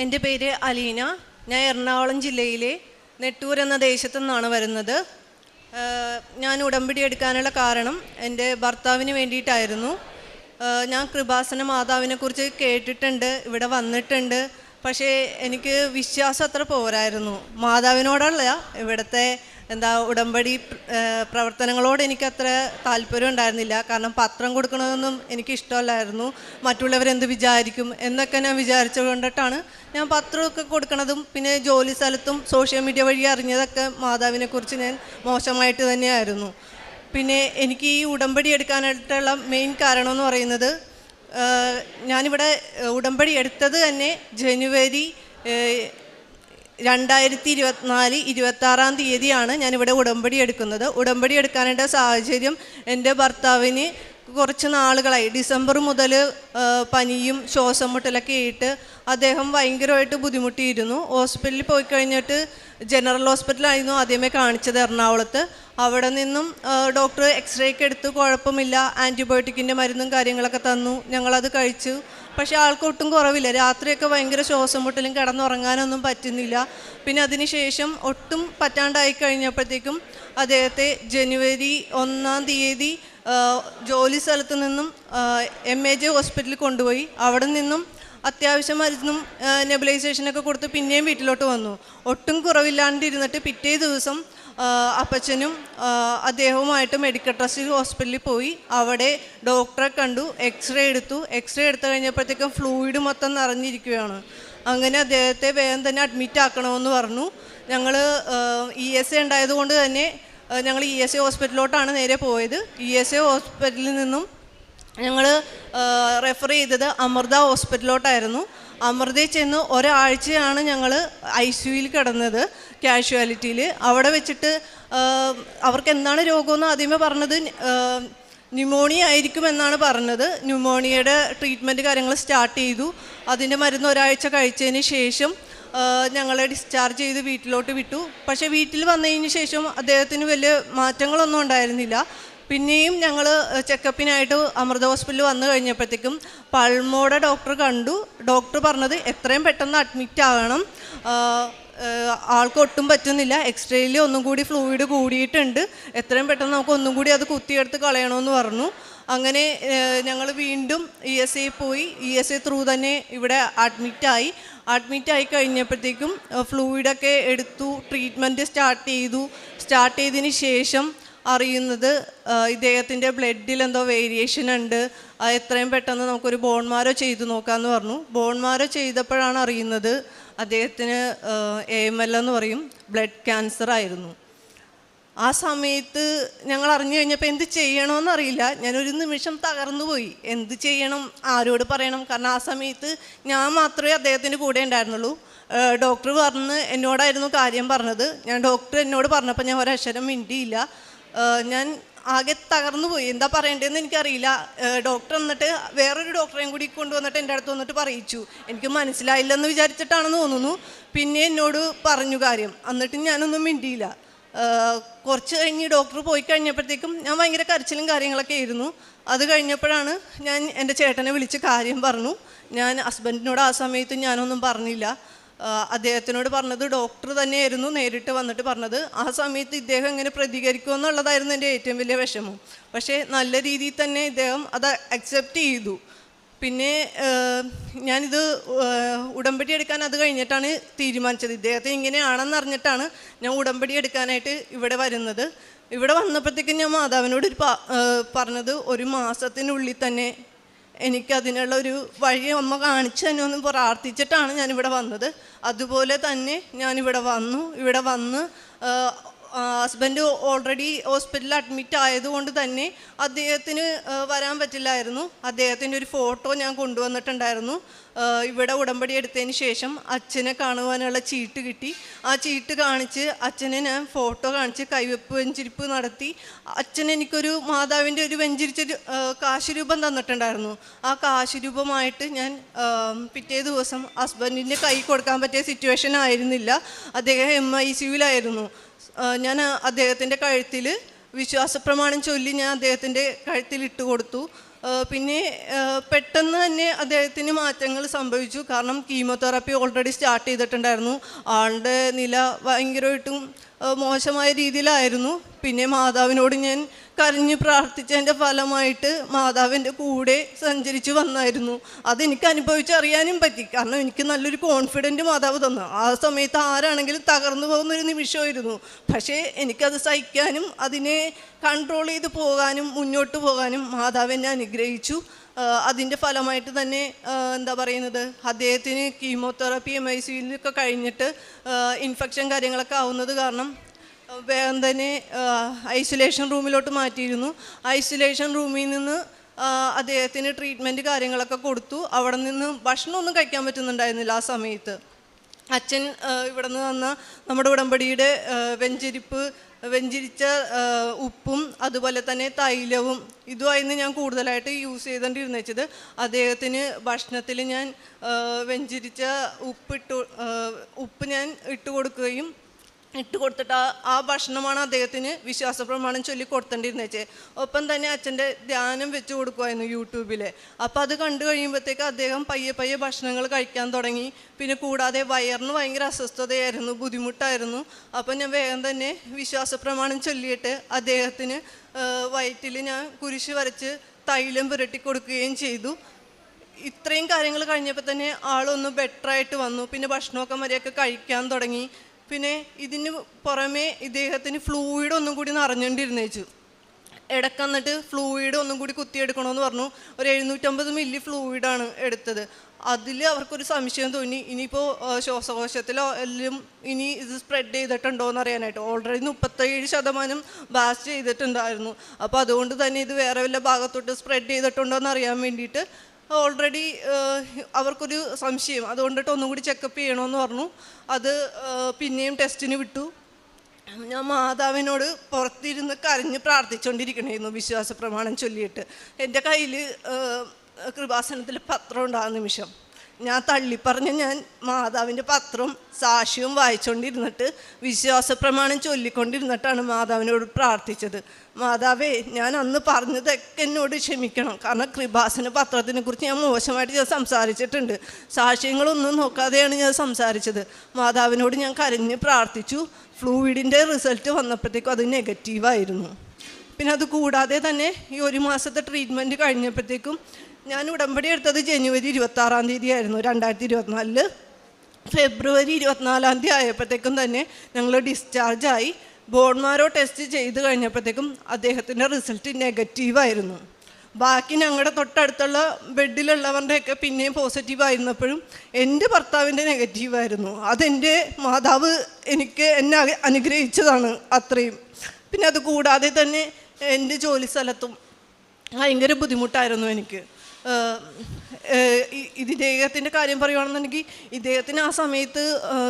എൻ്റെ പേര് അലീന. ഞാൻ എറണാകുളം ജില്ലയിലെ നെട്ടൂർ എന്ന ദേശത്തു നിന്നാണ് വരുന്നത്. ഞാൻ ഉടമ്പടി എടുക്കാനുള്ള കാരണം എൻ്റെ ഭർത്താവിന് വേണ്ടിയിട്ടായിരുന്നു. ഞാൻ കൃപാസന മാതാവിനെക്കുറിച്ച് കേട്ടിട്ടുണ്ട്, ഇവിടെ വന്നിട്ടുണ്ട്. പക്ഷേ എനിക്ക് വിശ്വാസം അത്ര പോരായിരുന്നു. മാതാവിനോടുള്ള ഇവിടുത്തെ ഉടമ്പടി പ്രവർത്തനങ്ങളോട് എനിക്കത്ര താല്പര്യം ഉണ്ടായിരുന്നില്ല. കാരണം പത്രം കൊടുക്കണമെന്നൊന്നും എനിക്കിഷ്ടമല്ലായിരുന്നു. മറ്റുള്ളവരെന്ത് വിചാരിക്കും എന്നൊക്കെ ഞാൻ വിചാരിച്ചുകൊണ്ടിട്ടാണ് ഞാൻ പത്രമൊക്കെ കൊടുക്കണതും പിന്നെ ജോലി സ്ഥലത്തും സോഷ്യൽ മീഡിയ വഴി അറിഞ്ഞതൊക്കെ മാതാവിനെക്കുറിച്ച് ഞാൻ മോശമായിട്ട് തന്നെയായിരുന്നു. പിന്നെ എനിക്ക് ഈ ഉടമ്പടി എടുക്കാനായിട്ടുള്ള മെയിൻ കാരണം എന്ന് പറയുന്നത്, ഞാനിവിടെ ഉടമ്പടി എടുത്തത് തന്നെ ജനുവരി 2024 26 ഞാനിവിടെ ഉടമ്പടി എടുക്കുന്നത്. ഉടമ്പടി എടുക്കാനായിട്ട് സാഹചര്യം, എൻ്റെ ഭർത്താവിന് കുറച്ച് നാളുകളായി ഡിസംബർ മുതൽ പനിയും ശ്വാസം മുട്ടലൊക്കെ ആയിട്ട് അദ്ദേഹം ഭയങ്കരമായിട്ട് ബുദ്ധിമുട്ടിയിരുന്നു. ഹോസ്പിറ്റലിൽ പോയി കഴിഞ്ഞിട്ട് ജനറൽ ഹോസ്പിറ്റലായിരുന്നു ആദ്യമേ കാണിച്ചത് എറണാകുളത്ത്. അവിടെ നിന്നും ഡോക്ടർ എക്സ്റേ ഒക്കെ എടുത്ത് കുഴപ്പമില്ല, ആൻറ്റിബയോട്ടിക്കിൻ്റെ മരുന്നും കാര്യങ്ങളൊക്കെ തന്നു. ഞങ്ങളത് കഴിച്ചു. പക്ഷേ ആൾക്കൊട്ടും കുറവില്ല. രാത്രിയൊക്കെ ഭയങ്കര ശ്വാസം മുട്ടലും, കിടന്നുറങ്ങാനൊന്നും പറ്റുന്നില്ല. പിന്നെ അതിന് ശേഷം ഒട്ടും പറ്റാണ്ടായി കഴിഞ്ഞപ്പോഴത്തേക്കും അദ്ദേഹത്തെ ജനുവരി 1 ജോലി സ്ഥലത്ത് നിന്നും MAJ ഹോസ്പിറ്റലിൽ കൊണ്ടുപോയി. അവിടെ നിന്നും അത്യാവശ്യം മരുന്നും നെബുലൈസേഷനൊക്കെ കൊടുത്ത് പിന്നെയും വീട്ടിലോട്ട് വന്നു. ഒട്ടും കുറവില്ലാണ്ടിരുന്നിട്ട് പിറ്റേ ദിവസം അപ്പച്ചനും അദ്ദേഹവുമായിട്ട് മെഡിക്കൽ ട്രസ്റ്റ് ഹോസ്പിറ്റലിൽ പോയി. അവിടെ ഡോക്ടറെ കണ്ടു, എക്സ്റേ എടുത്തു കഴിഞ്ഞപ്പോഴത്തേക്കും ഫ്ലൂയിഡ് മൊത്തം നിറഞ്ഞിരിക്കുകയാണ്. അങ്ങനെ അദ്ദേഹത്തെ വേഗം തന്നെ അഡ്മിറ്റ് ആക്കണമെന്ന് പറഞ്ഞു. ഞങ്ങൾ ESA ഉണ്ടായതുകൊണ്ട് തന്നെ ഞങ്ങൾ ESA ഹോസ്പിറ്റലിലോട്ടാണ് നേരെ പോയത്. ESA ഹോസ്പിറ്റലിൽ നിന്നും ഞങ്ങൾ റെഫർ ചെയ്തത് അമൃത ഹോസ്പിറ്റലിലോട്ടായിരുന്നു. അമൃതയിൽ ചെന്ന് ഒരാഴ്ചയാണ് ഞങ്ങൾ ICUയിൽ കിടന്നത്, കാഷ്വാലിറ്റിയിൽ. അവിടെ വെച്ചിട്ട് അവർക്ക് എന്താണ് രോഗമെന്ന് ആദ്യമേ പറഞ്ഞത് ന്യൂമോണിയ ആയിരിക്കുമെന്നാണ് പറഞ്ഞത്. ന്യൂമോണിയയുടെ ട്രീറ്റ്മെൻറ്റ് കാര്യങ്ങൾ സ്റ്റാർട്ട് ചെയ്തു. അതിൻ്റെ മരുന്ന് ഒരാഴ്ച കഴിച്ചതിന് ശേഷം ഞങ്ങളെ ഡിസ്ചാർജ് ചെയ്ത് വീട്ടിലോട്ട് വിട്ടു. പക്ഷേ വീട്ടിൽ വന്നതിന് ശേഷം അദ്ദേഹത്തിന് വലിയ മാറ്റങ്ങളൊന്നും ഉണ്ടായിരുന്നില്ല. പിന്നെയും ഞങ്ങൾ ചെക്കപ്പിനായിട്ട് അമൃത ഹോസ്പിറ്റലിൽ വന്നു കഴിഞ്ഞപ്പോഴത്തേക്കും പൾമോടെ ഡോക്ടർ കണ്ടു. ഡോക്ടർ പറഞ്ഞത് എത്രയും പെട്ടെന്ന് അഡ്മിറ്റ് ആകണം, ആൾക്ക് ഒട്ടും പറ്റുന്നില്ല, എക്സ്റേയിൽ ഒന്നും കൂടി ഫ്ലൂയിഡ് കൂടിയിട്ടുണ്ട്, എത്രയും പെട്ടെന്ന് നമുക്ക് ഒന്നും കൂടി അത് കുത്തിയെടുത്ത് കളയണമെന്ന് പറഞ്ഞു. അങ്ങനെ ഞങ്ങൾ വീണ്ടും ESA പോയി. ESA ത്രൂ തന്നെ ഇവിടെ അഡ്മിറ്റായി കഴിഞ്ഞപ്പോഴത്തേക്കും ഫ്ലൂയിഡൊക്കെ എടുത്തു, ട്രീറ്റ്മെൻറ്റ് സ്റ്റാർട്ട് ചെയ്തതിന് ശേഷം അറിയുന്നത് ഇദ്ദേഹത്തിൻ്റെ ബ്ലഡിൽ എന്തോ വേരിയേഷൻ ഉണ്ട്, എത്രയും പെട്ടെന്ന് നമുക്കൊരു ബോൺമാരോ ചെയ്തു നോക്കാമെന്ന് പറഞ്ഞു. ബോൺമാരോ ചെയ്തപ്പോഴാണ് അറിയുന്നത് അദ്ദേഹത്തിന് AML എന്ന് പറയും, ബ്ലഡ് ക്യാൻസർ ആയിരുന്നു. ആ സമയത്ത് ഞങ്ങൾ അറിഞ്ഞു കഴിഞ്ഞപ്പോൾ എന്ത് ചെയ്യണമെന്നറിയില്ല. ഞാനൊരു നിമിഷം തകർന്നു പോയി. എന്ത് ചെയ്യണം, ആരോട് പറയണം? കാരണം ആ സമയത്ത് ഞാൻ മാത്രമേ അദ്ദേഹത്തിൻ്റെ കൂടെ ഉണ്ടായിരുന്നുള്ളൂ. ഡോക്ടർ എന്നോടായിരുന്നു കാര്യം പറഞ്ഞത്. ഡോക്ടർ എന്നോട് പറഞ്ഞപ്പോൾ ഞാൻ ഒരക്ഷരം മിണ്ടിയില്ല. ഞാൻ ആകെ തകർന്നു പോയി. എന്താ പറയേണ്ടതെന്ന് എനിക്കറിയില്ല. ഡോക്ടർ എന്നിട്ട് വേറൊരു ഡോക്ടറെയും കൂടി കൊണ്ടുവന്നിട്ട് എൻ്റെ അടുത്ത് വന്നിട്ട് പറയിച്ചു. എനിക്ക് മനസ്സിലായില്ലെന്ന് വിചാരിച്ചിട്ടാണെന്ന് തോന്നുന്നു. പിന്നെ എന്നോട് പറഞ്ഞു കാര്യം. എന്നിട്ട് ഞാനൊന്നും മിണ്ടിയില്ല. കുറച്ച് കഴിഞ്ഞ് ഡോക്ടർ പോയി കഴിഞ്ഞപ്പോഴത്തേക്കും ഞാൻ ഭയങ്കര കരച്ചിലും കാര്യങ്ങളൊക്കെ ആയിരുന്നു. അത് കഴിഞ്ഞപ്പോഴാണ് ഞാൻ എൻ്റെ ചേട്ടനെ വിളിച്ച് കാര്യം പറഞ്ഞു. ഞാൻ ഹസ്ബൻഡിനോട് ആ സമയത്ത് ഞാനൊന്നും പറഞ്ഞില്ല. അദ്ദേഹത്തിനോട് പറഞ്ഞത് ഡോക്ടർ തന്നെയായിരുന്നു നേരിട്ട് വന്നിട്ട് പറഞ്ഞത്. ആ സമയത്ത് ഇദ്ദേഹം എങ്ങനെ പ്രതികരിക്കുമെന്നുള്ളതായിരുന്നു എൻ്റെ ഏറ്റവും വലിയ വിഷമം. പക്ഷേ നല്ല രീതിയിൽ തന്നെ ഇദ്ദേഹം അത് അക്സെപ്റ്റ് ചെയ്തു. പിന്നെ ഞാനിത് ഉടമ്പടി എടുക്കാൻ അത് കഴിഞ്ഞിട്ടാണ് തീരുമാനിച്ചത്. ഇദ്ദേഹത്തെ ഇങ്ങനെയാണെന്ന് അറിഞ്ഞിട്ടാണ് ഞാൻ ഉടമ്പടി എടുക്കാനായിട്ട് ഇവിടെ വരുന്നത്. ഇവിടെ വന്നപ്പോഴത്തേക്കും ഞാൻ മാതാവിനോട് പറഞ്ഞത് 1 മാസത്തിനുള്ളിൽ തന്നെ എനിക്കതിനുള്ള ഒരു വഴി അമ്മ കാണിച്ചു തന്നെ ഒന്ന് പ്രാർത്ഥിച്ചിട്ടാണ് ഞാനിവിടെ വന്നത്. അതുപോലെ തന്നെ ഞാനിവിടെ വന്ന് ഹസ്ബൻഡ് ഓൾറെഡി ഹോസ്പിറ്റലിൽ അഡ്മിറ്റ് ആയതുകൊണ്ട് തന്നെ അദ്ദേഹത്തിന് വരാൻ പറ്റില്ലായിരുന്നു. അദ്ദേഹത്തിൻ്റെ ഒരു ഫോട്ടോ ഞാൻ കൊണ്ടുവന്നിട്ടുണ്ടായിരുന്നു. ഇവിടെ ഉടമ്പടി എടുത്തതിന് ശേഷം അച്ഛനെ കാണുവാനുള്ള ചീട്ട് കിട്ടി. ആ ചീട്ട് കാണിച്ച് അച്ഛനെ ഞാൻ ഫോട്ടോ കാണിച്ച് കൈവെപ്പ് വെഞ്ചിരിപ്പ് നടത്തി. അച്ഛൻ എനിക്കൊരു മാതാവിൻ്റെ ഒരു വെഞ്ചിരിച്ചൊരു കാശുരൂപം തന്നിട്ടുണ്ടായിരുന്നു. ആ കാശുരൂപമായിട്ട് ഞാൻ പിറ്റേ ദിവസം ഹസ്ബൻഡിൻ്റെ കൈ കൊടുക്കാൻ പറ്റിയ സിറ്റുവേഷൻ ആയിരുന്നില്ല. അദ്ദേഹം MICUവിലായിരുന്നു. ഞാൻ അദ്ദേഹത്തിൻ്റെ കഴുത്തിൽ വിശ്വാസപ്രമാണം ചൊല്ലി ഞാൻ അദ്ദേഹത്തിൻ്റെ കഴുത്തിൽ ഇട്ട് കൊടുത്തു. പിന്നെ പെട്ടെന്ന് തന്നെ അദ്ദേഹത്തിന് മാറ്റങ്ങൾ സംഭവിച്ചു. കാരണം കീമോതെറാപ്പി ഓൾറെഡി സ്റ്റാർട്ട് ചെയ്തിട്ടുണ്ടായിരുന്നു. ആളുടെ നില ഭയങ്കരമായിട്ടും മോശമായ രീതിയിലായിരുന്നു. പിന്നെ മാതാവിനോട് ഞാൻ കരഞ്ഞ് പ്രാർത്ഥിച്ചതിൻ്റെ ഫലമായിട്ട് മാതാവിൻ്റെ കൂടെ സഞ്ചരിച്ച് വന്നായിരുന്നു. അതെനിക്ക് അനുഭവിച്ചറിയാനും പറ്റി. കാരണം എനിക്ക് നല്ലൊരു കോൺഫിഡൻറ്റ് മാതാവ് തന്നു. ആ സമയത്ത് ആരാണെങ്കിലും തകർന്നു പോകുന്നൊരു നിമിഷമായിരുന്നു. പക്ഷേ എനിക്കത് സഹിക്കാനും അതിനെ കൺട്രോൾ ചെയ്ത് പോകാനും മുന്നോട്ട് പോകാനും മാതാവ് എന്നെ അനുഗ്രഹിച്ചു. അതിൻ്റെ ഫലമായിട്ട് തന്നെ എന്താ പറയുന്നത്, അദ്ദേഹത്തിന് കീമോതെറാപ്പി MICയിലൊക്കെ കഴിഞ്ഞിട്ട് ഇൻഫെക്ഷൻ കാര്യങ്ങളൊക്കെ ആവുന്നത് കാരണം വേഗം തന്നെ ഐസൊലേഷൻ റൂമിലോട്ട് മാറ്റിയിരുന്നു. ഐസൊലേഷൻ റൂമിൽ നിന്ന് അദ്ദേഹത്തിന് ട്രീറ്റ്മെൻറ്റ് കാര്യങ്ങളൊക്കെ കൊടുത്തു. അവിടെ നിന്ന് ഭക്ഷണമൊന്നും കഴിക്കാൻ പറ്റുന്നുണ്ടായിരുന്നില്ല ആ സമയത്ത്. അച്ഛൻ ഇവിടെ നിന്ന് വന്ന നമ്മുടെ ഉടമ്പടിയുടെ വെഞ്ചരിച്ച ഉപ്പും അതുപോലെ തന്നെ തൈലവും ഇതുമായിരുന്നു ഞാൻ കൂടുതലായിട്ട് യൂസ് ചെയ്തുകൊണ്ടിരുന്നത്. അദ്ദേഹത്തിന് ഭക്ഷണത്തിൽ ഞാൻ വെഞ്ചരിച്ച ഉപ്പ് ഞാൻ ഇട്ട് കൊടുത്തിട്ട് ആ ഭക്ഷണമാണ് അദ്ദേഹത്തിന് വിശ്വാസ പ്രമാണം ചൊല്ലി കൊടുത്തേണ്ടിരുന്നത്. ഒപ്പം തന്നെ അച്ഛൻ്റെ ധ്യാനം വെച്ച് കൊടുക്കുമായിരുന്നു യൂട്യൂബിൽ. അപ്പോൾ അത് കണ്ടു കഴിയുമ്പോഴത്തേക്ക് അദ്ദേഹം പയ്യെ ഭക്ഷണങ്ങൾ കഴിക്കാൻ തുടങ്ങി. പിന്നെ കൂടാതെ വയറിന് ഭയങ്കര അസ്വസ്ഥതയായിരുന്നു, ബുദ്ധിമുട്ടായിരുന്നു. അപ്പം ഞാൻ വേഗം തന്നെ വിശ്വാസ പ്രമാണം ചൊല്ലിയിട്ട് അദ്ദേഹത്തിന് വയറ്റിൽ ഞാൻ കുരിശ് വരച്ച് തൈലം പുരട്ടി കൊടുക്കുകയും ചെയ്തു. ഇത്രയും കാര്യങ്ങൾ കഴിഞ്ഞപ്പോൾ തന്നെ ആളൊന്ന് ബെറ്ററായിട്ട് വന്നു. പിന്നെ ഭക്ഷണമൊക്കെ മര്യാദയൊക്കെ കഴിക്കാൻ തുടങ്ങി. പിന്നെ ഇതിന് പുറമെ ഇദ്ദേഹത്തിന് ഫ്ലൂയിഡ് ഒന്നും കൂടി നിറഞ്ഞുകൊണ്ടിരുന്നേച്ചു. ഇടയ്ക്ക് വന്നിട്ട് ഫ്ലൂയിഡ് ഒന്നും കൂടി കുത്തിയെടുക്കണമെന്ന് പറഞ്ഞു. ഒരു 750 മില്ലി ഫ്ലൂയിഡാണ് എടുത്തത്. അതിൽ അവർക്കൊരു സംശയം തോന്നി, ഇനിയിപ്പോൾ ശ്വാസകോശത്തിലോ എല്ലാം ഇനി ഇത് സ്പ്രെഡ് ചെയ്തിട്ടുണ്ടോ എന്ന് അറിയാനായിട്ട്. ഓൾറെഡി 37% ബാസ്റ്റ് ചെയ്തിട്ടുണ്ടായിരുന്നു. അപ്പോൾ അതുകൊണ്ട് തന്നെ ഇത് വേറെ വല്ല ഭാഗത്തോട്ട് സ്പ്രെഡ് ചെയ്തിട്ടുണ്ടോ എന്ന് അറിയാൻ വേണ്ടിയിട്ട് ഓൾറെഡി അവർക്കൊരു സംശയം. അതുകൊണ്ടിട്ട് ഒന്നും കൂടി ചെക്കപ്പ് ചെയ്യണമെന്ന് പറഞ്ഞു. അത് പിന്നെയും ടെസ്റ്റിന് വിട്ടു. ഞാൻ മാതാവിനോട് പുറത്തിരുന്ന് കരഞ്ഞ് പ്രാർത്ഥിച്ചുകൊണ്ടിരിക്കണമായിരുന്നു വിശ്വാസ പ്രമാണം ചൊല്ലിയിട്ട്. എൻ്റെ കയ്യിൽ കൃപാസനത്തിൽ പത്രം ഉണ്ടാകുന്ന നിമിഷം ഞാൻ തള്ളിപ്പറഞ്ഞ് ഞാൻ മാതാവിൻ്റെ പത്രവും സാക്ഷ്യവും വായിച്ചുകൊണ്ടിരുന്നിട്ട് വിശ്വാസ പ്രമാണം ചൊല്ലിക്കൊണ്ടിരുന്നിട്ടാണ് മാതാവിനോട് പ്രാർത്ഥിച്ചത്. മാതാവേ, ഞാൻ അന്ന് പറഞ്ഞതൊക്കെ എന്നോട് ക്ഷമിക്കണം. കാരണം കൃപാസന പത്രത്തിനെ കുറിച്ച് ഞാൻ മോശമായിട്ട് ഞാൻ സംസാരിച്ചിട്ടുണ്ട്. സാക്ഷ്യങ്ങളൊന്നും നോക്കാതെയാണ് ഞാൻ സംസാരിച്ചത്. മാതാവിനോട് ഞാൻ കരഞ്ഞ് പ്രാർത്ഥിച്ചു. ഫ്ലൂയിഡിൻ്റെ റിസൾട്ട് വന്നപ്പോഴത്തേക്കും അത് നെഗറ്റീവായിരുന്നു. പിന്നെ അത് കൂടാതെ തന്നെ ഈ 1 മാസത്തെ ട്രീറ്റ്മെൻറ്റ് കഴിഞ്ഞപ്പോഴത്തേക്കും ഞാൻ ഉടമ്പടി എടുത്തത് ജനുവരി 26 ആയിരുന്നു 2024. ഫെബ്രുവരി 24 ആയപ്പോഴത്തേക്കും തന്നെ ഞങ്ങൾ ഡിസ്ചാർജായി. ബോൺമാരോ ടെസ്റ്റ് ചെയ്ത് കഴിഞ്ഞപ്പോഴത്തേക്കും അദ്ദേഹത്തിൻ്റെ റിസൾട്ട് നെഗറ്റീവായിരുന്നു. ബാക്കി ഞങ്ങളുടെ തൊട്ടടുത്തുള്ള ബെഡിലുള്ളവരുടെയൊക്കെ പിന്നെയും പോസിറ്റീവായിരുന്നപ്പോഴും എൻ്റെ ഭർത്താവിൻ്റെ നെഗറ്റീവായിരുന്നു. അതെൻ്റെ മാതാവ് എന്നെ അനുഗ്രഹിച്ചതാണ് അത്രയും. പിന്നെ അത് കൂടാതെ തന്നെ എൻ്റെ ജോലി സ്ഥലത്തും ഭയങ്കര ബുദ്ധിമുട്ടായിരുന്നു എനിക്ക്. ഇദ്ദേഹത്തിൻ്റെ കാര്യം പറയുകയാണെന്നുണ്ടെങ്കിൽ ഇദ്ദേഹത്തിന് ആ സമയത്ത്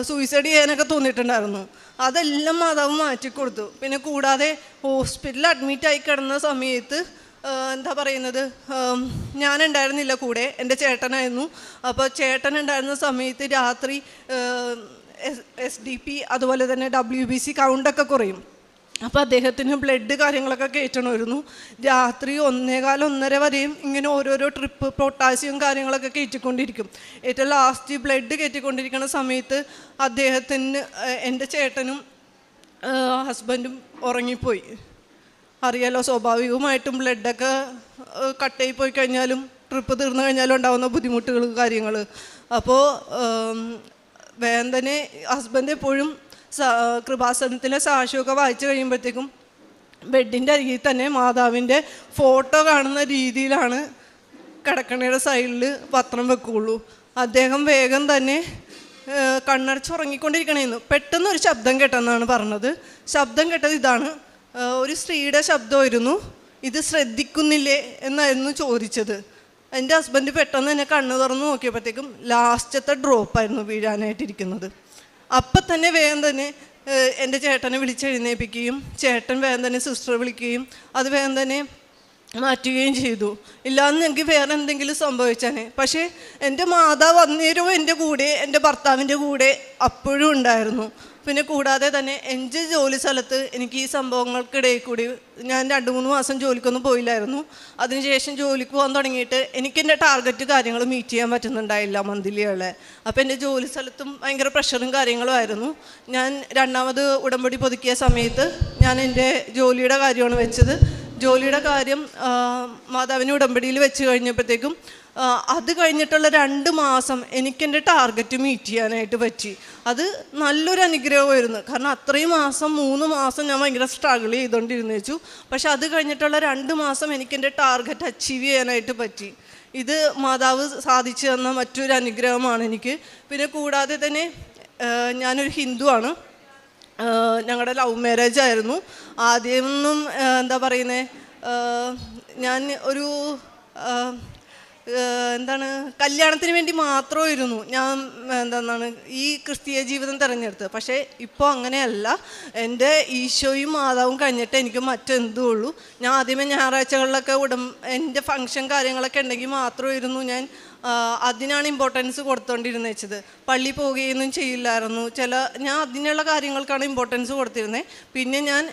സൂയിസൈഡ് ചെയ്യാനൊക്കെ തോന്നിയിട്ടുണ്ടായിരുന്നു. അതെല്ലാം മാതാവ് മാറ്റിക്കൊടുത്തു. പിന്നെ കൂടാതെ ഹോസ്പിറ്റലിൽ അഡ്മിറ്റായി കിടന്ന സമയത്ത് എന്താ പറയുന്നത്, ഞാനുണ്ടായിരുന്നില്ല കൂടെ, എൻ്റെ ചേട്ടനായിരുന്നു. അപ്പോൾ ചേട്ടൻ ഉണ്ടായിരുന്ന സമയത്ത് രാത്രി SDP അതുപോലെ തന്നെ WBC കൗണ്ടൊക്കെ കുറയും. അപ്പോൾ അദ്ദേഹത്തിന് ബ്ലഡ് കാര്യങ്ങളൊക്കെ കയറ്റണമായിരുന്നു. രാത്രി 1:15 വരെയും ഇങ്ങനെ ഓരോരോ ട്രിപ്പ് പൊട്ടാസ്യം കാര്യങ്ങളൊക്കെ കയറ്റിക്കൊണ്ടിരിക്കും. ഏറ്റവും ലാസ്റ്റ് ബ്ലഡ് കയറ്റിക്കൊണ്ടിരിക്കുന്ന സമയത്ത് അദ്ദേഹത്തിന് എൻ്റെ ചേട്ടനും ഹസ്ബൻഡും ഉറങ്ങിപ്പോയി. അറിയാലോ, സ്വാഭാവികമായിട്ടും ബ്ലഡൊക്കെ കട്ടായി പോയി കഴിഞ്ഞാലും ട്രിപ്പ് തീർന്നു കഴിഞ്ഞാലും ഉണ്ടാകുന്ന ബുദ്ധിമുട്ടുകൾ കാര്യങ്ങൾ. അപ്പോൾ വേഗം തന്നെ ഹസ്ബൻഡ് എപ്പോഴും കൃപാസനത്തിലെ സാക്ഷ്യമൊക്കെ വായിച്ചു കഴിയുമ്പോഴത്തേക്കും ബെഡിൻ്റെ അരികിൽ തന്നെ മാതാവിൻ്റെ ഫോട്ടോ കാണുന്ന രീതിയിലാണ് കിടക്കണയുടെ സൈഡിൽ പത്രം വെക്കുകയുള്ളൂ. അദ്ദേഹം വേഗം തന്നെ കണ്ണടച്ചുറങ്ങിക്കൊണ്ടിരിക്കണേന്ന് പെട്ടെന്നൊരു ശബ്ദം കേട്ടെന്നാണ് പറഞ്ഞത്. ശബ്ദം കേട്ടത് ഇതാണ്, ഒരു സ്ത്രീയുടെ ശബ്ദമായിരുന്നു. ഇത് ശ്രദ്ധിക്കുന്നില്ലേ എന്നായിരുന്നു ചോദിച്ചത്. എൻ്റെ ഹസ്ബൻഡ് പെട്ടെന്ന് തന്നെ കണ്ണ് തുറന്ന് നോക്കിയപ്പോഴത്തേക്കും ലാസ്റ്റത്തെ ഡ്രോപ്പായിരുന്നു വീഴാനായിട്ടിരിക്കുന്നത്. അപ്പം തന്നെ വേഗം തന്നെ എൻ്റെ ചേട്ടനെ വിളിച്ചെഴുന്നേൽപ്പിക്കുകയും ചേട്ടൻ വേഗം തന്നെ സിസ്റ്ററെ വിളിക്കുകയും അത് വേഗം തന്നെ മാറ്റുകയും ചെയ്തു. ഇല്ലാന്ന് എനിക്ക് വേറെ എന്തെങ്കിലും സംഭവിച്ചാനെ. പക്ഷേ എൻ്റെ മാതാവ് അന്നേരവും എൻ്റെ കൂടെ, എൻ്റെ ഭർത്താവിൻ്റെ കൂടെ അപ്പോഴും ഉണ്ടായിരുന്നു. പിന്നെ കൂടാതെ തന്നെ എൻ്റെ ജോലി സ്ഥലത്ത് എനിക്ക് ഈ സംഭവങ്ങൾക്കിടയിൽ കൂടി ഞാൻ 2-3 മാസം ജോലിക്കൊന്നും പോയില്ലായിരുന്നു. അതിനുശേഷം ജോലിക്ക് പോകാൻ തുടങ്ങിയിട്ട് എനിക്ക് എൻ്റെ ടാർഗറ്റ് കാര്യങ്ങൾ മീറ്റ് ചെയ്യാൻ പറ്റുന്നുണ്ടായില്ല മന്ത്ലികളെ. അപ്പോൾ എൻ്റെ ജോലി സ്ഥലത്തും ഭയങ്കര പ്രഷറും കാര്യങ്ങളും ആയിരുന്നു. ഞാൻ 2ാമത് ഉടമ്പടി പുതുക്കിയ സമയത്ത് ഞാൻ എൻ്റെ ജോലിയുടെ കാര്യമാണ് വെച്ചത്. ജോലിയുടെ കാര്യം മാതാവിനെ ഉടമ്പടിയിൽ വെച്ച് കഴിഞ്ഞപ്പോഴത്തേക്കും അത് കഴിഞ്ഞിട്ടുള്ള 2 മാസം എനിക്കെൻ്റെ ടാർഗറ്റ് മീറ്റ് ചെയ്യാനായിട്ട് പറ്റി. അത് നല്ലൊരു അനുഗ്രഹമായിരുന്നു. കാരണം അത്രയും മാസം 3 മാസം ഞാൻ ഭയങ്കര സ്ട്രഗിൾ ചെയ്തുകൊണ്ടിരുന്നു വെച്ചു. പക്ഷെ അത് കഴിഞ്ഞിട്ടുള്ള 2 മാസം എനിക്കെൻ്റെ ടാർഗറ്റ് അച്ചീവ് ചെയ്യാനായിട്ട് പറ്റി. ഇത് മാതാവ് സാധിച്ചു തന്ന മറ്റൊരു അനുഗ്രഹമാണ് എനിക്ക്. പിന്നെ കൂടാതെ തന്നെ ഞാനൊരു ഹിന്ദുവാണ്. ഞങ്ങളുടെ ലവ് മാരേജ് ആയിരുന്നു. ആദ്യമൊന്നും എന്താ പറയുന്നത്, ഞാൻ ഒരു കല്യാണത്തിന് വേണ്ടി മാത്രമായിരുന്നു ഞാൻ ഈ ക്രിസ്തീയ ജീവിതം തിരഞ്ഞെടുത്തത്. പക്ഷേ ഇപ്പോൾ അങ്ങനെയല്ല. എൻ്റെ ഈശോയും മാതാവും കഴിഞ്ഞിട്ട് എനിക്ക് മറ്റെന്തും ഉള്ളൂ. ഞാൻ ആദ്യമേ ഞായറാഴ്ചകളിലൊക്കെ എൻ്റെ ഫങ്ഷൻ കാര്യങ്ങളൊക്കെ ഉണ്ടെങ്കിൽ മാത്രമായിരുന്നു ഞാൻ അതിനാണ് ഇമ്പോർട്ടൻസ് കൊടുത്തോണ്ടിരുന്നത് വെച്ചത്. പള്ളി പോവുകയൊന്നും ചെയ്യില്ലായിരുന്നു. ഞാൻ അതിനുള്ള കാര്യങ്ങൾക്കാണ് ഇമ്പോർട്ടൻസ് കൊടുത്തിരുന്നത്. പിന്നെ ഞാൻ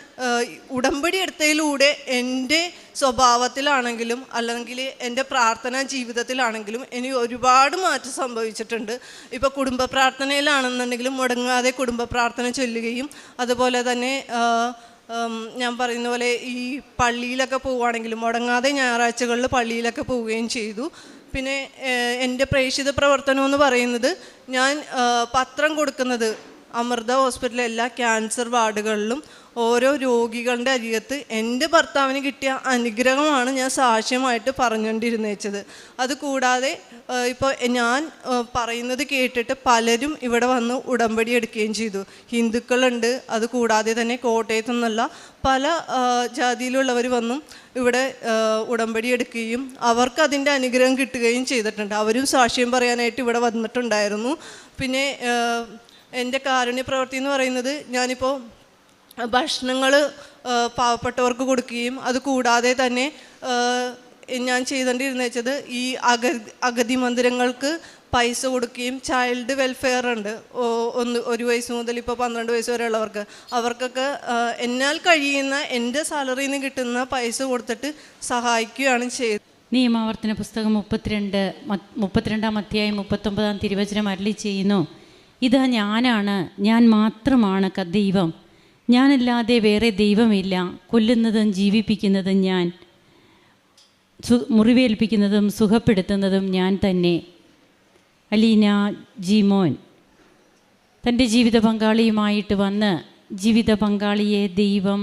ഉടമ്പടി എടുത്തതിലൂടെ എൻ്റെ സ്വഭാവത്തിലാണെങ്കിലും അല്ലെങ്കിൽ എൻ്റെ പ്രാർത്ഥനാ ജീവിതത്തിലാണെങ്കിലും എനിക്ക് ഒരുപാട് മാറ്റം സംഭവിച്ചിട്ടുണ്ട്. ഇപ്പോൾ കുടുംബ പ്രാർത്ഥനയിലാണെന്നുണ്ടെങ്കിലും മുടങ്ങാതെ കുടുംബ പ്രാർത്ഥന ചൊല്ലുകയും അതുപോലെ തന്നെ ഞാൻ പറയുന്ന പോലെ ഈ പള്ളിയിലൊക്കെ പോവുകയാണെങ്കിലും മുടങ്ങാതെ ഞായറാഴ്ചകളിൽ പള്ളിയിലൊക്കെ പോവുകയും ചെയ്തു. പിന്നെ എൻ്റെ പ്രേക്ഷിത പ്രവർത്തനം എന്ന് പറയുന്നത് ഞാൻ പത്രം കൊടുക്കുന്നത് അമൃത ഹോസ്പിറ്റലിലെ എല്ലാ ക്യാൻസർ വാർഡുകളിലും ഓരോ രോഗികളുടെ അരികത്ത് എൻ്റെ ഭർത്താവിന് കിട്ടിയ അനുഗ്രഹമാണ് ഞാൻ സാക്ഷ്യമായിട്ട് പറഞ്ഞുകൊണ്ടിരുന്നു വെച്ചത്. അതുകൂടാതെ ഇപ്പോൾ ഞാൻ പറയുന്നത് കേട്ടിട്ട് പലരും ഇവിടെ വന്ന് ഉടമ്പടി എടുക്കുകയും ചെയ്തു. ഹിന്ദുക്കളുണ്ട്. അതുകൂടാതെ തന്നെ കോട്ടയത്തു നിന്നുള്ള പല ജാതിയിലുള്ളവർ വന്നും ഇവിടെ ഉടമ്പടി എടുക്കുകയും അവർക്ക് അതിൻ്റെ അനുഗ്രഹം കിട്ടുകയും ചെയ്തിട്ടുണ്ട്. അവരും സാക്ഷ്യം പറയാനായിട്ട് ഇവിടെ വന്നിട്ടുണ്ടായിരുന്നു. പിന്നെ എൻ്റെ കാരുണ്യ പ്രവൃത്തി എന്ന് പറയുന്നത് ഞാനിപ്പോൾ ഭക്ഷണങ്ങൾ പാവപ്പെട്ടവർക്ക് കൊടുക്കുകയും അതുകൂടാതെ തന്നെ ഞാൻ ചെയ്തുകൊണ്ടിരുന്ന വെച്ചത് ഈ അഗതി മന്ദിരങ്ങൾക്ക് പൈസ കൊടുക്കുകയും ചൈൽഡ് വെൽഫെയർ ഉണ്ട് 1 വയസ്സ് മുതൽ ഇപ്പോൾ 12 വയസ്സ് വരെ ഉള്ളവർക്ക് അവർക്കൊക്കെ എന്നാൽ കഴിയുന്ന എൻ്റെ സാലറിയിൽ നിന്ന് കിട്ടുന്ന പൈസ കൊടുത്തിട്ട് സഹായിക്കുകയാണ് ചെയ്തത്. നിയമാവർത്തന പുസ്തകം 32-ാം അധ്യായം 39-ാം തിരുവചനം അരുളി ചെയ്യുന്നു, ഇതാ ഞാനാണ്, ഞാൻ മാത്രമാണ് ദൈവം, ഞാനല്ലാതെ വേറെ ദൈവമില്ല, കൊല്ലുന്നതും ജീവിപ്പിക്കുന്നതും ഞാൻ, മുറിവേൽപ്പിക്കുന്നതും സുഖപ്പെടുത്തുന്നതും ഞാൻ തന്നെ. അലീന ജിമോൻ തൻ്റെ ജീവിത പങ്കാളിയുമായിട്ട് വന്ന് ജീവിത പങ്കാളിയെ ദൈവം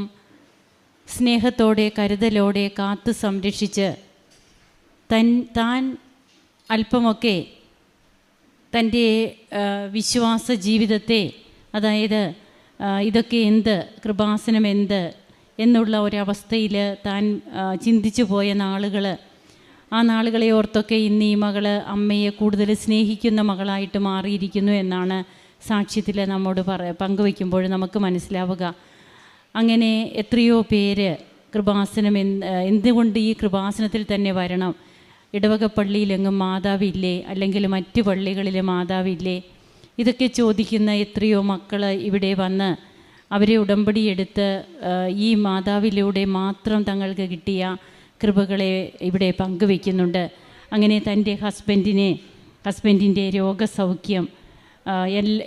സ്നേഹത്തോടെ കരുതലോടെ കാത്തു സംരക്ഷിച്ച് താൻ അല്പമൊക്കെ തൻ്റെ വിശ്വാസ ജീവിതത്തെ, അതായത് ഇതൊക്കെ എന്ത്, കൃപാസനം എന്ത് എന്നുള്ള ഒരവസ്ഥയിൽ താൻ ചിന്തിച്ചു പോയ നാളുകൾ, ആ നാളുകളെ ഓർത്തൊക്കെ ഇന്ന് ഈ മകൾ അമ്മയെ കൂടുതൽ സ്നേഹിക്കുന്ന മകളായിട്ട് മാറിയിരിക്കുന്നു എന്നാണ് സാക്ഷ്യത്തിൽ നമ്മോട് പങ്കുവയ്ക്കുമ്പോൾ നമുക്ക് മനസ്സിലാവുക. അങ്ങനെ എത്രയോ പേര് കൃപാസനം എന്തുകൊണ്ട് ഈ കൃപാസനത്തിൽ തന്നെ വരണം, ഇടവക പള്ളിയിലെങ്ങും മാതാവില്ലേ, അല്ലെങ്കിൽ മറ്റു പള്ളികളിൽ മാതാവില്ലേ, ഇതൊക്കെ ചോദിക്കുന്ന എത്രയോ മക്കൾ ഇവിടെ വന്ന് അവരെ ഉടമ്പടിയെടുത്ത് ഈ മാതാവിലൂടെ മാത്രം തങ്ങൾക്ക് കിട്ടിയ കൃപകളെ ഇവിടെ പങ്കുവയ്ക്കുന്നുണ്ട്. അങ്ങനെ തൻ്റെ ഹസ്ബൻഡിൻ്റെ രോഗസൗഖ്യം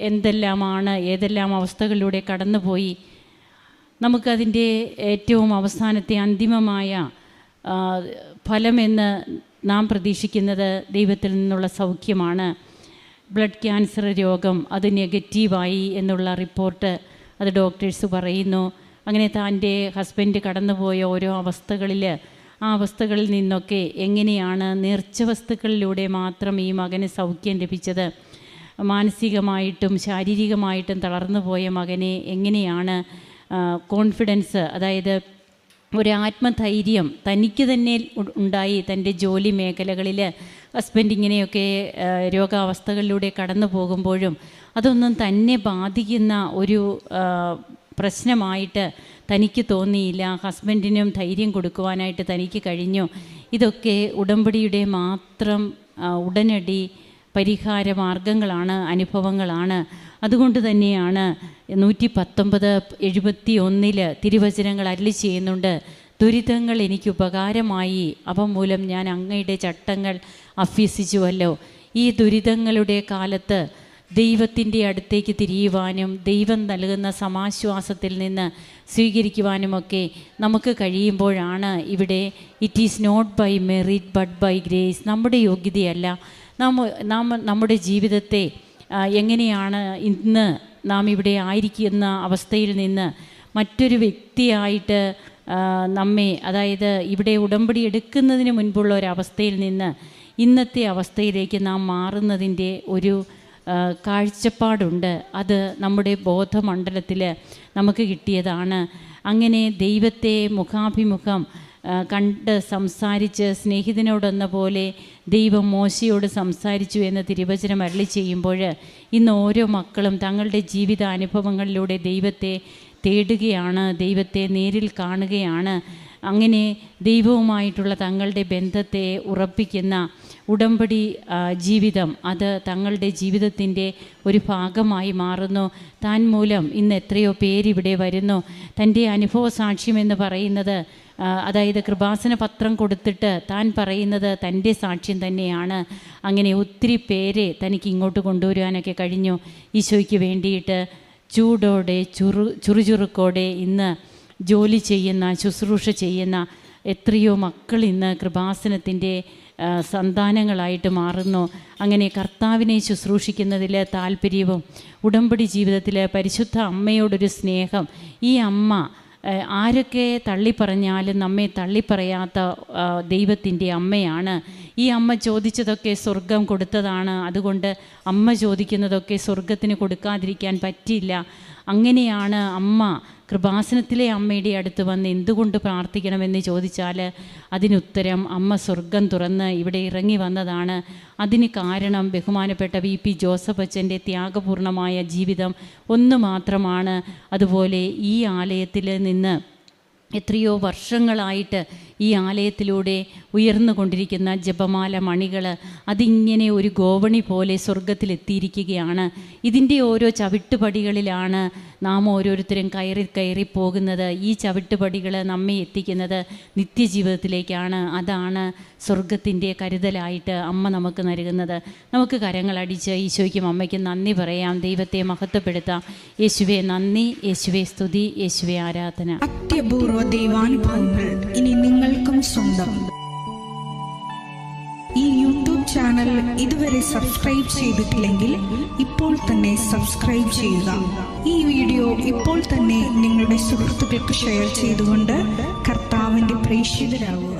എന്തെല്ലാമാണ്, ഏതെല്ലാം അവസ്ഥകളിലൂടെ കടന്നുപോയി, നമുക്കതിൻ്റെ ഏറ്റവും അവസാനത്തെ അന്തിമമായ ഫലമെന്ന് നാം പ്രതീക്ഷിക്കുന്നത് ദൈവത്തിൽ നിന്നുള്ള സൗഖ്യമാണ്. ബ്ലഡ് ക്യാൻസർ രോഗം അത് നെഗറ്റീവായി എന്നുള്ള റിപ്പോർട്ട് അത് ഡോക്ടേഴ്സ് പറയുന്നു. അങ്ങനെ തൻ്റെ ഹസ്ബൻഡ് കടന്നുപോയ ഓരോ അവസ്ഥകളിൽ, ആ അവസ്ഥകളിൽ നിന്നൊക്കെ എങ്ങനെയാണ് നേർച്ച വസ്തുക്കളിലൂടെ മാത്രം ഈ മകന് സൗഖ്യം ലഭിച്ചത്, മാനസികമായിട്ടും ശാരീരികമായിട്ടും തളർന്നു പോയ മകനെ എങ്ങനെയാണ് കോൺഫിഡൻസ്, അതായത് ഒരു ആത്മധൈര്യം തനിക്ക് തന്നെ ഉണ്ടായി. തൻ്റെ ജോലി മേഖലകളിൽ ഹസ്ബൻഡ് ഇങ്ങനെയൊക്കെ രോഗാവസ്ഥകളിലൂടെ കടന്നു പോകുമ്പോഴും അതൊന്നും തന്നെ ബാധിക്കുന്ന ഒരു പ്രശ്നമായിട്ട് തനിക്ക് തോന്നിയില്ല, ഹസ്ബൻഡിനും ധൈര്യം കൊടുക്കുവാനായിട്ട് തനിക്ക് കഴിഞ്ഞു. ഇതൊക്കെ ഉടമ്പടിയുടെ മാത്രം ഉടനടി പരിഹാര മാർഗങ്ങളാണ്, അനുഭവങ്ങളാണ്. അതുകൊണ്ട് തന്നെയാണ് 119:71 തിരുവചനങ്ങൾ അരുളി ചെയ്യുന്നുണ്ട്, ദുരിതങ്ങൾ എനിക്ക് ഉപകാരമായി, അവ മൂലം ഞാൻ അങ്ങയുടെ ചട്ടങ്ങൾ അഭ്യസിച്ചുവല്ലോ. ഈ ദുരിതങ്ങളുടെ കാലത്ത് ദൈവത്തിൻ്റെ അടുത്തേക്ക് തിരിയുവാനും ദൈവം നൽകുന്ന സമാശ്വാസത്തിൽ നിന്ന് സ്വീകരിക്കുവാനുമൊക്കെ നമുക്ക് കഴിയുമ്പോഴാണ് ഇവിടെ it is not by merit but by grace, നമ്മുടെ യോഗ്യതയല്ല, നമ്മുടെ ജീവിതത്തെ എങ്ങനെയാണ് ഇന്ന് നാം ഇവിടെ ആയിരിക്കുന്ന അവസ്ഥയിൽ നിന്ന് മറ്റൊരു വ്യക്തിയായിട്ട് നമ്മെ, അതായത് ഇവിടെ ഉടമ്പടി എടുക്കുന്നതിന് മുൻപുള്ള ഒരവസ്ഥയിൽ നിന്ന് ഇന്നത്തെ അവസ്ഥയിലേക്ക് നാം മാറുന്നതിൻ്റെ ഒരു കാഴ്ചപ്പാടുണ്ട്. അത് നമ്മുടെ ബോധമണ്ഡലത്തിൽ നമുക്ക് കിട്ടിയതാണ്. അങ്ങനെ ദൈവത്തെ മുഖാഭിമുഖം കണ്ട് സംസാരിച്ച് സ്നേഹിതനോടെന്ന പോലെ ദൈവം മോശയോട് സംസാരിച്ചു എന്ന് തിരുവചനം അരുളി ചെയ്യുമ്പോൾ ഇന്ന് ഓരോ മക്കളും തങ്ങളുടെ ജീവിതാനുഭവങ്ങളിലൂടെ ദൈവത്തെ തേടുകയാണ്, ദൈവത്തെ നേരിൽ കാണുകയാണ്. അങ്ങനെ ദൈവവുമായിട്ടുള്ള തങ്ങളുടെ ബന്ധത്തെ ഉറപ്പിക്കുന്ന ഉടമ്പടി ജീവിതം അത് തങ്ങളുടെ ജീവിതത്തിൻ്റെ ഒരു ഭാഗമായി മാറുന്നു. താൻ മൂലം ഇന്ന് എത്രയോ പേരിവിടെ വരുന്നു. തൻ്റെ അനുഭവ സാക്ഷ്യമെന്ന് പറയുന്നത്, അതായത് കൃപാസന പത്രം കൊടുത്തിട്ട് താൻ പറയുന്നത് തൻ്റെ സാക്ഷ്യം തന്നെയാണ്. അങ്ങനെ ഒത്തിരി പേരെ തനിക്ക് ഇങ്ങോട്ട് കൊണ്ടുവരുവാനൊക്കെ കഴിഞ്ഞു. ഈശോയ്ക്ക് വേണ്ടിയിട്ട് ചൂടോടെ ചുറുചുറുക്കോടെ ഇന്ന് ജോലി ചെയ്യുന്ന, ശുശ്രൂഷ ചെയ്യുന്ന എത്രയോ മക്കൾ ഇന്ന് കൃപാസനത്തിൻ്റെ സന്താനങ്ങളായിട്ട് മാറുന്നു. അങ്ങനെ കർത്താവിനെ ശുശ്രൂഷിക്കുന്നതിൽ താല്പര്യവും ഉടമ്പടി ജീവിതത്തിൽ പരിശുദ്ധ അമ്മയോടൊരു സ്നേഹം. ഈ അമ്മ ആരൊക്കെ തള്ളിപ്പറഞ്ഞാലും നമ്മെ തള്ളിപ്പറയാത്ത ദൈവത്തിൻ്റെ അമ്മയാണ്. ഈ അമ്മ ചോദിച്ചതൊക്കെ സ്വർഗം കൊടുത്തതാണ്. അതുകൊണ്ട് അമ്മ ചോദിക്കുന്നതൊക്കെ സ്വർഗത്തിന് കൊടുക്കാതിരിക്കാൻ പറ്റില്ല. അങ്ങനെയാണ് അമ്മ കൃപാസനത്തിലെ അമ്മയുടെ അടുത്ത് വന്ന് എന്തുകൊണ്ട് പ്രാർത്ഥിക്കണമെന്ന് ചോദിച്ചാൽ അതിനുത്തരം അമ്മ സ്വർഗം തുറന്ന് ഇവിടെ ഇറങ്ങി വന്നതാണ്. അതിന് കാരണം ബഹുമാനപ്പെട്ട VP ജോസഫ് അച്ഛൻ്റെ ത്യാഗപൂർണമായ ജീവിതം ഒന്ന് മാത്രമാണ്. അതുപോലെ ഈ ആലയത്തിൽ നിന്ന് എത്രയോ വർഷങ്ങളായിട്ട് ഈ ആലയത്തിലൂടെ ഉയർന്നുകൊണ്ടിരിക്കുന്ന ജപമാല മണികൾ അതിങ്ങനെ ഒരു ഗോവണി പോലെ സ്വർഗത്തിലെത്തിയിരിക്കുകയാണ്. ഇതിൻ്റെ ഓരോ ചവിട്ടുപടികളിലാണ് നാം ഓരോരുത്തരും കയറി പോകുന്നത്. ഈ ചവിട്ടുപടികൾ നമ്മെ എത്തിക്കുന്നത് നിത്യജീവിതത്തിലേക്കാണ്. അതാണ് സ്വർഗത്തിൻ്റെ കരുതലായിട്ട് അമ്മ നമുക്ക് നൽകുന്നത്. നമുക്ക് കരങ്ങളടിച്ച് ഈശോയ്ക്കും അമ്മയ്ക്കും നന്ദി പറയാം, ദൈവത്തെ മഹത്വപ്പെടുത്താം. യേശുവേ നന്ദി, യേശുവേ സ്തുതി, യേശുവേ ആരാധന. അത്യപൂർവ ദൈവാനുഭവങ്ങൾ ഇനി നിങ്ങൾക്കും സ്വന്തം. ഈ യൂട്യൂബ് ചാനൽ ഇതുവരെ സബ്സ്ക്രൈബ് ചെയ്തിട്ടില്ലെങ്കിൽ ഇപ്പോൾ തന്നെ സബ്സ്ക്രൈബ് ചെയ്യുക. ഈ വീഡിയോ ഇപ്പോൾ തന്നെ നിങ്ങളുടെ സുഹൃത്തുക്കൾക്ക് ഷെയർ ചെയ്തുകൊണ്ട് കർത്താവിൻ്റെ പ്രേക്ഷിതരാകുക.